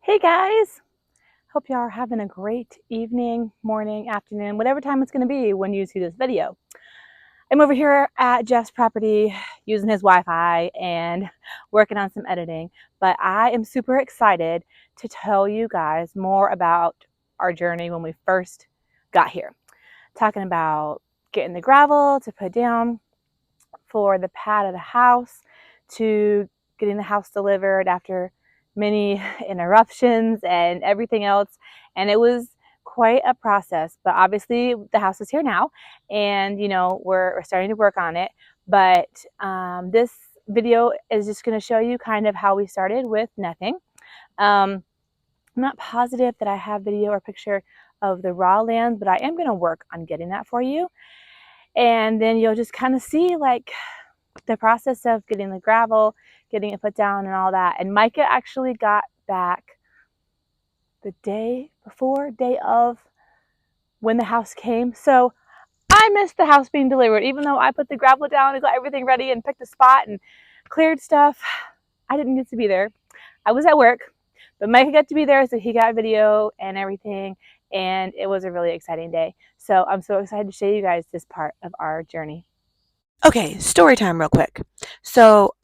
Hey guys, hope y'all are having a great evening, morning, afternoon, whatever time it's going to be when you see this video. I'm over here at Jeff's property using his Wi-Fi and working on some editing, but I am super excited to tell you guys more about our journey when we first got here. Talking about getting the gravel to put down for the pad of the house, to getting the house delivered after many interruptions and everything else. And it was quite a process, but obviously the house is here now, and we're starting to work on it. But this video is just going to show you kind of how we started with nothing. I'm not positive that I have video or picture of the raw land, but I am going to work on getting that for you. And then you'll just kind of see like the process of getting the gravel, getting it put down and all that. And Micah actually got back the day of when the house came. So I missed the house being delivered. Even though I put the gravel down and got everything ready and picked a spot and cleared stuff, I didn't get to be there. I was at work, but Micah got to be there, so he got video and everything. And it was a really exciting day. So I'm so excited to show you guys this part of our journey. Okay, story time real quick. So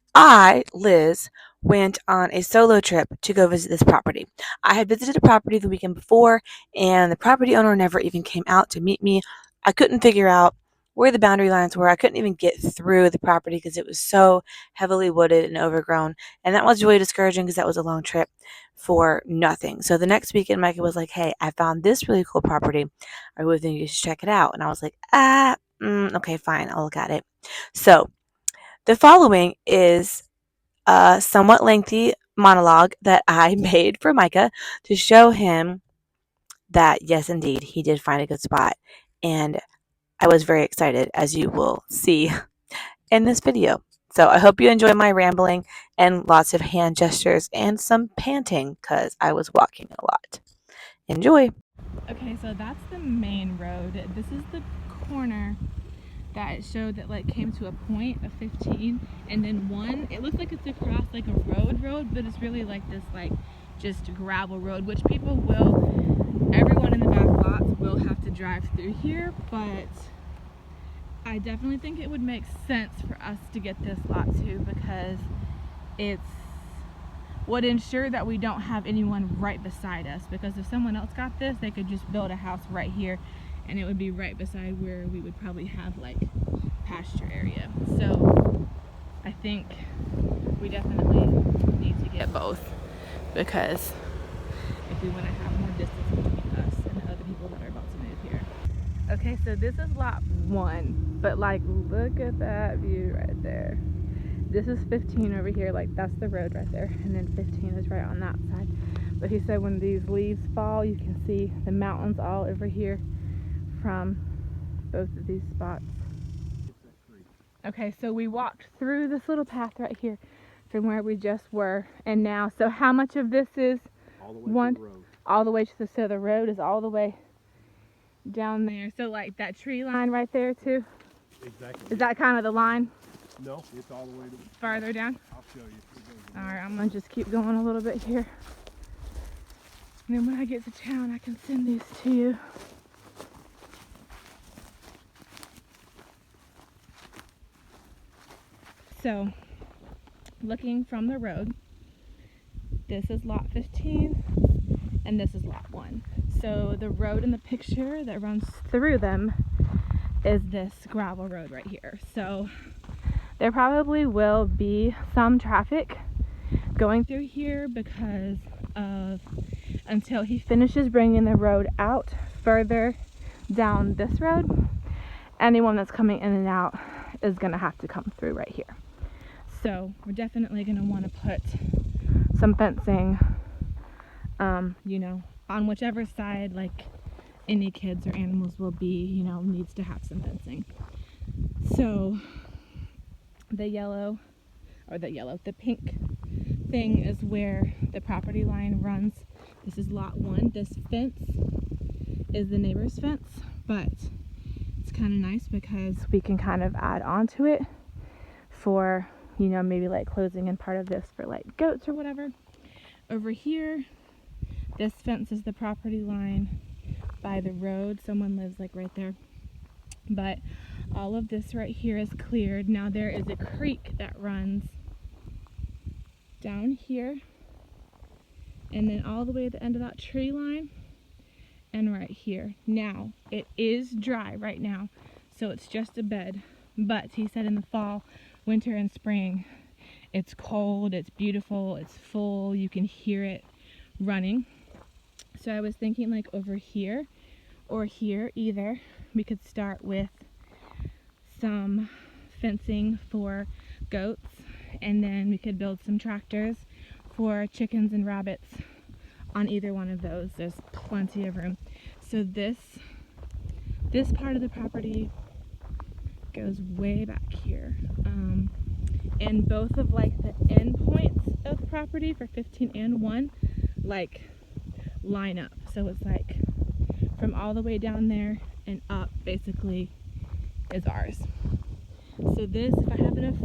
Liz, went on a solo trip to go visit this property. I had visited a property the weekend before, and the property owner never even came out to meet me. I couldn't figure out where the boundary lines were. I couldn't even get through the property because it was so heavily wooded and overgrown, and that was really discouraging because that was a long trip for nothing. So the next weekend, Micah was like, "Hey, I found this really cool property. I really think you should check it out." And I was like, okay, fine, I'll look at it. So the following is a somewhat lengthy monologue that I made for Micah to show him that, yes, indeed, he did find a good spot. And I was very excited, as you will see in this video. So I hope you enjoy my rambling and lots of hand gestures and some panting because I was walking a lot. Enjoy. Okay, so that's the main road. This is the corner that it showed that like came to a point of 15, and then one, it looks like it's across like a road, but it's really like this like just gravel road, which everyone in the back lots will have to drive through here. But I definitely think it would make sense for us to get this lot too, because it's would ensure that we don't have anyone right beside us, because if someone else got this, they could just build a house right here and it would be right beside where we would probably have like pasture area. So I think we definitely need to get both, because if we want to have more distance between us and the other people that are about to move here. Okay, so this is lot 1, but like look at that view right there. This is 15 over here, like that's the road right there, and then 15 is right on that side. But he said when these leaves fall, you can see the mountains all over here from both of these spots. Okay, so we walked through this little path right here from where we just were, and now, so how much of this is all the way to the road? All the way to so the road is all the way down there. So like that tree line right there too? Exactly. Is that kind of the line? No, it's all the way to farther down. I'll show you. Alright, I'm gonna just keep going a little bit here. And then when I get to town, I can send these to you. So, looking from the road, this is lot 15, and this is lot 1. So the road in the picture that runs through them is this gravel road right here. So there probably will be some traffic going through here because of, until he finishes bringing the road out further down this road, anyone that's coming in and out is gonna have to come through right here. So we're definitely gonna want to put some fencing, on whichever side like any kids or animals will be, needs to have some fencing. So the pink thing is where the property line runs. This is lot 1. This fence is the neighbor's fence, but it's kind of nice because we can kind of add on to it for, maybe like closing in part of this for like goats or whatever. Over here This fence is the property line by the road. Someone lives like right there. But all of this right here is cleared. Now there is a creek that runs down here and then all the way at the end of that tree line and right here. Now it is dry right now, so it's just a bed, but he said in the fall, winter, and spring it's cold, it's beautiful, it's full, you can hear it running. So I was thinking like over here or here, either we could start with some fencing for goats, and then we could build some tractors for chickens and rabbits on either one of those. There's plenty of room. So this part of the property goes way back here, and both of like the end points of the property for 15 and 1 like line up. So it's like from all the way down there and up basically is ours. So this, if I have enough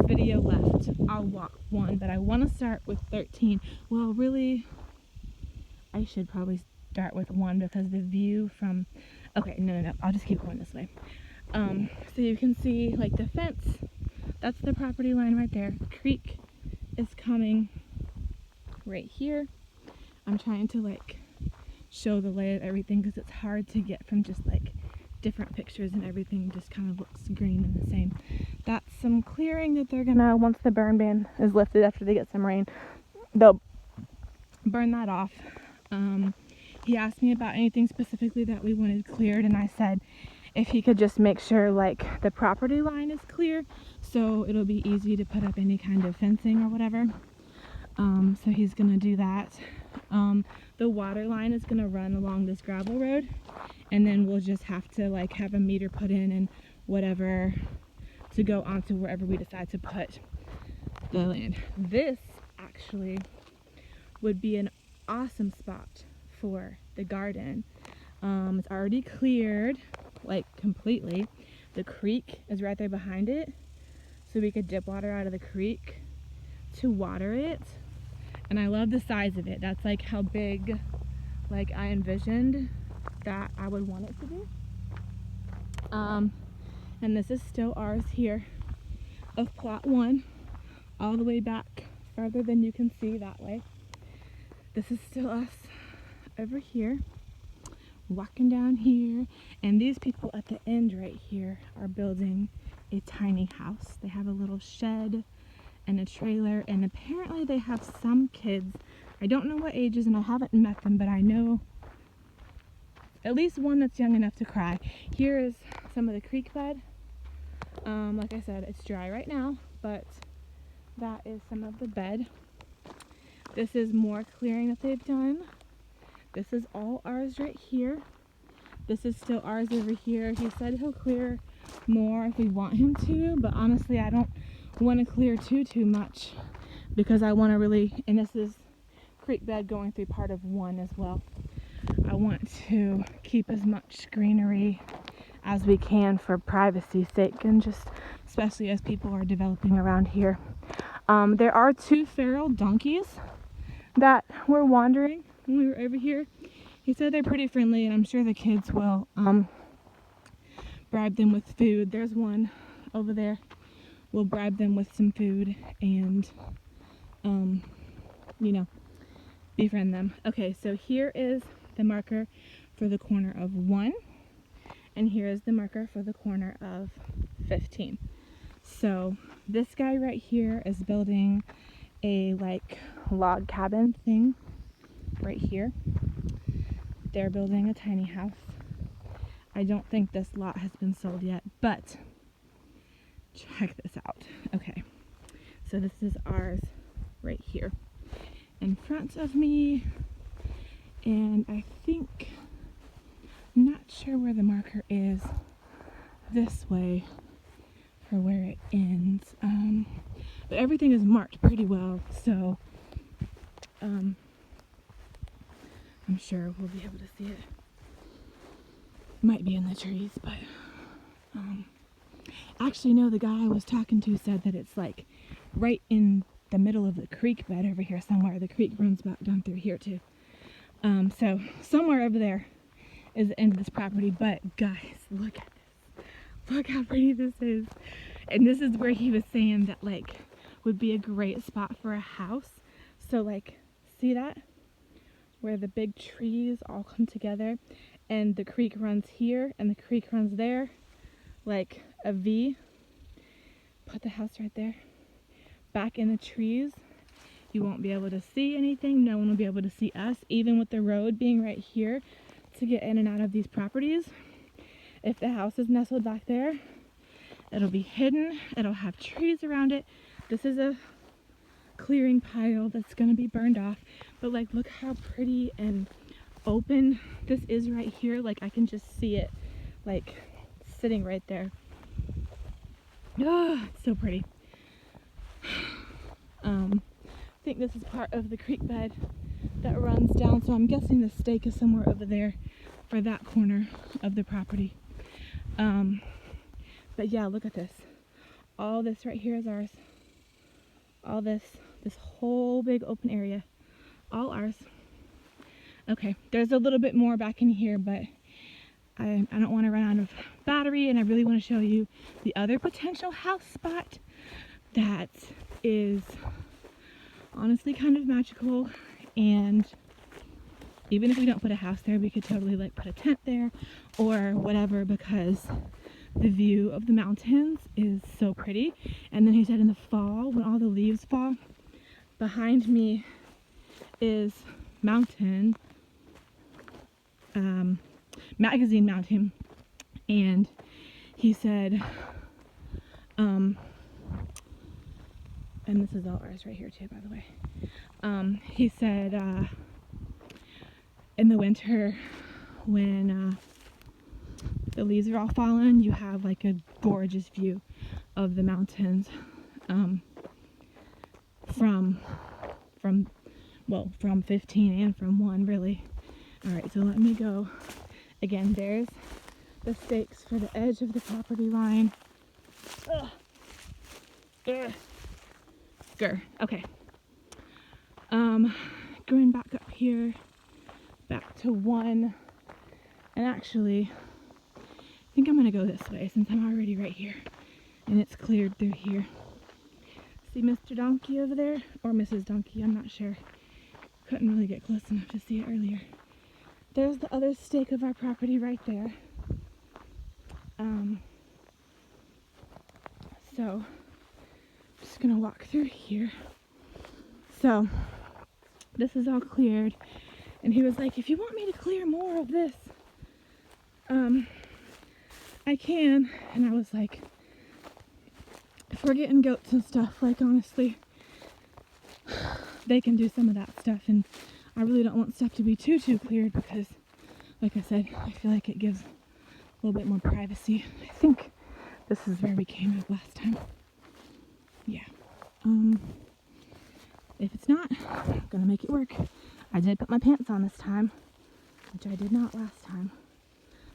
video left, I'll walk 1, but I want to start with 13. Well, really, I should probably start with 1 because the view from, okay, no, I'll just keep going this way. So you can see like the fence, that's the property line right there. The creek is coming right here. I'm trying to like show the lay of everything because it's hard to get from just like different pictures, and everything just kind of looks green and the same. That's some clearing that they're gonna, once the burn ban is lifted after they get some rain, they'll burn that off. He asked me about anything specifically that we wanted cleared, and I said if he could just make sure like the property line is clear so it'll be easy to put up any kind of fencing or whatever. So he's gonna do that. The water line is gonna run along this gravel road, and then we'll just have to like have a meter put in and whatever to go onto wherever we decide to put the land. This actually would be an awesome spot for the garden. It's already cleared like completely. The creek is right there behind it, so we could dip water out of the creek to water it. And I love the size of it. That's like how big like I envisioned that I would want it to be. And this is still ours here of plot 1, all the way back farther than you can see that way. This is still us over here, walking down here, and these people at the end right here are building a tiny house. They have a little shed and a trailer, and apparently they have some kids. I don't know what ages, and I haven't met them, but I know at least one that's young enough to cry. Here is some of the creek bed. Like I said, it's dry right now, but that is some of the bed. This is more clearing that they've done. This is all ours right here. This is still ours over here. He said he'll clear more if we want him to, but honestly I don't want to clear too much because I want to really, and this is creek bed going through part of 1 as well. I want to keep as much greenery as we can for privacy's sake, and just especially as people are developing around here. There are 2 feral donkeys that were wandering when we were over here. He said they're pretty friendly, and I'm sure the kids will bribe them with food. There's one over there. We'll bribe them with some food and you know, befriend them. Okay, so here is the marker for the corner of 1, and here is the marker for the corner of 15. So this guy right here is building a like log cabin thing right here. They're building a tiny house. I don't think this lot has been sold yet, but check this out. Okay, so this is ours right here in front of me, and I think, I'm not sure where the marker is this way for where it ends, but everything is marked pretty well, so I'm sure we'll be able to see it. Might be in the trees, but actually no, the guy I was talking to said that it's like right in the middle of the creek bed over here somewhere. The creek runs back down through here too. So somewhere over there is the end of this property. But guys, look at this. Look how pretty this is. And this is where he was saying that like would be a great spot for a house. So like, see that? Where the big trees all come together and the creek runs here and the creek runs there, like a V. Put the house right there. Back in the trees. You won't be able to see anything. No one will be able to see us, even with the road being right here to get in and out of these properties. If the house is nestled back there, it'll be hidden. It'll have trees around it. This is a clearing pile that's going to be burned off. But like, look how pretty and open this is right here. Like, I can just see it like sitting right there. Oh, it's so pretty. I think this is part of the creek bed that runs down, so I'm guessing the stake is somewhere over there for that corner of the property. But yeah, look at this. All this right here is ours. All this whole big open area, all ours. Okay, there's a little bit more back in here, but I don't want to run out of battery, and I really want to show you the other potential house spot that is honestly kind of magical. And even if we don't put a house there, we could totally like put a tent there or whatever, because the view of the mountains is so pretty. And then he said in the fall, when all the leaves fall, behind me is mountain, Magazine Mountain. And he said, and this is all ours right here too, by the way. He said, in the winter, when the leaves are all fallen, you have like a gorgeous view of the mountains, from 15 and from 1, really. All right, so let me go. Again, there's the stakes for the edge of the property line. Ugh. Ugh. Grr. Okay. Going back up here, back to 1, and actually, I think I'm gonna go this way since I'm already right here, and it's cleared through here. See Mr. Donkey over there, or Mrs. Donkey, I'm not sure. Couldn't really get close enough to see it earlier. There's the other stake of our property right there. So, just gonna walk through here. So, this is all cleared, and he was like, if you want me to clear more of this, I can. And I was like, if we're getting goats and stuff, like, honestly, they can do some of that stuff, and I really don't want stuff to be too cleared, because like I said, I feel like it gives a little bit more privacy. I think this is where we came up last time. Yeah. If it's not, I'm gonna make it work. I did put my pants on this time, which I did not last time,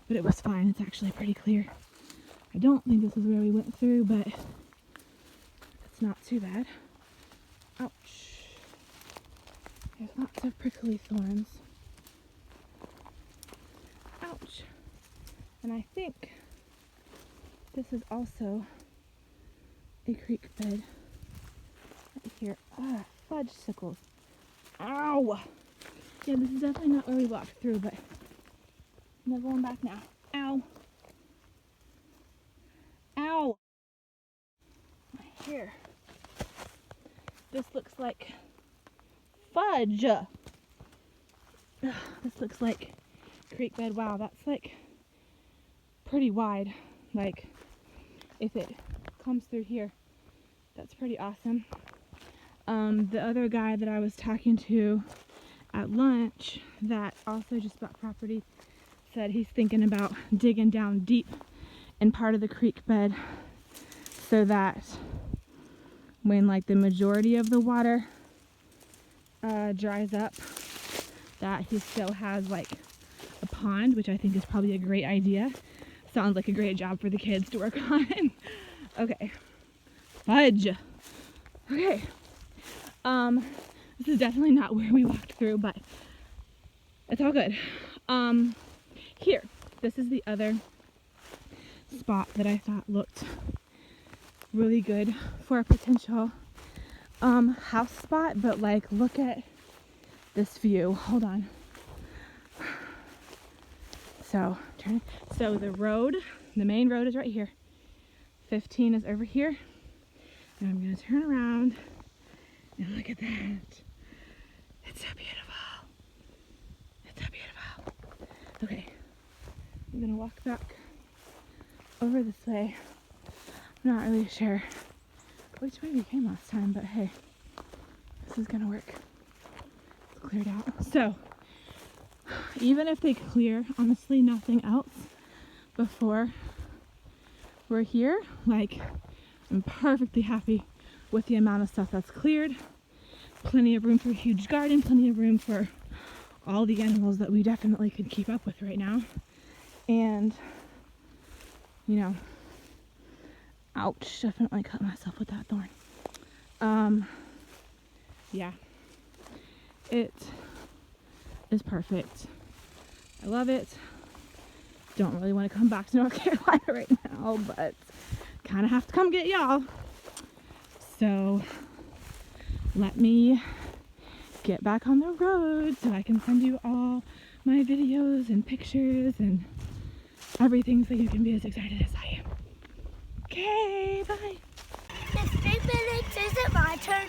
but it was fine. It's actually pretty clear. I don't think this is where we went through, but it's not too bad. Ouch. There's lots of prickly thorns. Ouch. And I think this is also a creek bed right here. Ah, fudge sickles. Ow! Yeah, this is definitely not where we walked through, but I'm not going back now. Ow! Ow! My hair. This looks like fudge. Ugh, this looks like creek bed. Wow, that's like pretty wide. Like, if it comes through here, that's pretty awesome. The other guy that I was talking to at lunch that also just bought property said he's thinking about digging down deep in part of the creek bed so that when like the majority of the water dries up, that he still has like a pond, which I think is probably a great idea. Sounds like a great job for the kids to work on. Okay. Fudge. Okay. This is definitely not where we walked through, but It's all good. Here, this is the other spot that I thought looked really good for a potential house spot, but like, look at this view. Hold on. So the road, the main road is right here. 15 is over here. And I'm gonna turn around and look at that. It's so beautiful. It's so beautiful. Okay, I'm gonna walk back over this way. I'm not really sure which way we came last time, but hey, this is gonna work. It's cleared out. So, even if they clear, honestly, nothing else before we're here, like, I'm perfectly happy with the amount of stuff that's cleared. Plenty of room for a huge garden, plenty of room for all the animals that we definitely could keep up with right now. And, you know, ouch, definitely cut myself with that thorn. Yeah, it is perfect. I love it. Don't really want to come back to North Carolina right now, but kind of have to come get y'all. So let me get back on the road so I can send you all my videos and pictures and everything so you can be as excited as I am. Okay, bye. In 3 minutes, is it my turn?